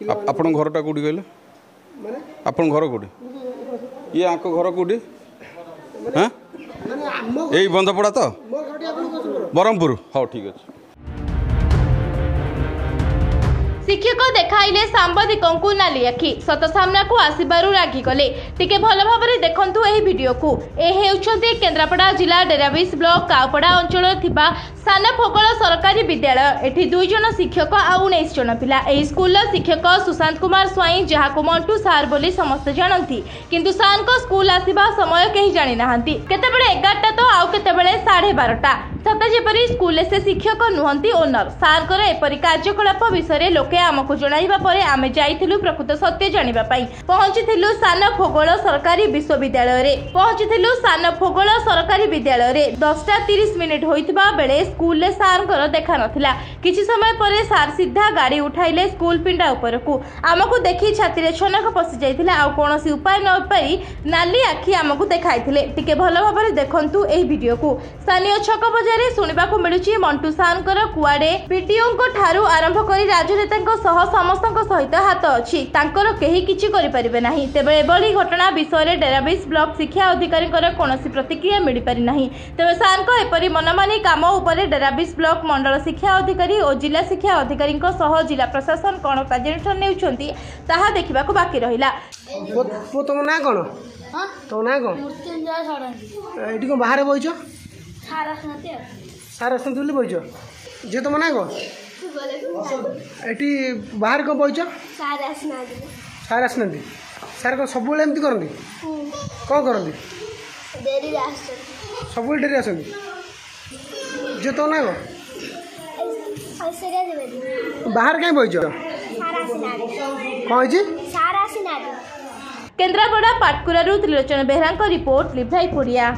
आपण घरटा कौटी कहले आपण घर कौटी ये आक घर कौटी हाँ यही बंधपड़ा तो ब्रह्मपुर हाँ ठीक अच्छे शिक्षक देखाइले सांबादिकों नाली आखि सत सामना को आसबारू रागी गले टिके भल भाव देखंतु एही वीडियो को ए हेउछंती केन्द्रापड़ा जिला डेराबिस ब्लॉक कावपड़ा अंचल थिबा सानफोगल सरकारी विद्यालय एठी 2 जन शिक्षक आ 19 जन पिला एही स्कूल शिक्षक सुशांत कुमार स्वाई जहाको मंटू सार बोली समस्त जानती किंतु सार को स्कूल आसीबा समय कहीं जानि नाहंती केतेबेले 11टा तो आउ केतेबेले 12:30 सत जेपरी स्कूल से शिक्षक नुहंती ओनर सार एपरी कार्यकलाप विषय लोके आमको जणाइबा परे आमे जाइथिलु प्रकृत सत्य जानिबा पई पहुंचिथिलु सानफोगल सरकारी विश्वविद्यालय रे पहुंचिथिलु सानफोगल सरकारी विद्यालय रे 10:30 होइतबा बेले स्कूल ले सार देखा नथिला किछि समय परे सार सीधा गाड़ी उठाइले स्कूल पिंडा ऊपर को आमको देखि छाती रे छनक पसि जाइथिला आ कोनोसी उपाय न पाई नाली आखि आमको देखाइथिले टिके भलो भाबरे देखंतु एही वीडियो को स्थानीय छक बजारे सुनिबाको मिलुची मंटू सारंकर कुआडे पीटीओ को ठारू आरंभ करी राजनेता सह समस्तक सहित हाथ अछि तांकर केही किछि करि परिबे नाही तेबे एबळी घटना विषय डेराबिस ब्लॉक शिक्षा अधिकारी कोनोसी प्रतिक्रिया मिलि पारि नाही तेबे सारंकर एपरी मनमानी काम उपरे डेराबिस ब्लॉक मंडल शिक्षा अधिकारी और जिला शिक्षा अधिकारी सह जिला प्रशासन कोन कार्यानुष्ठान नेउछंती ताहा देखिबाको बाकी रहिला तुम ना कोन तो ना कोन मृत्युंजय सडंगी एठी को बाहर बइछो सारा संतुली बइछो जे तुम ना कोन एटी बाहर को बइछो सार आसनांती सार को सब एमती करंती कौन करंती डेरी सब डेरी आसंती जे तो ना बाहर कहीं बइछो कौन केन्द्रापड़ा पाटकुरारू त्रिलोचन बेहरा रिपोर्ट लिभाई पुरिया।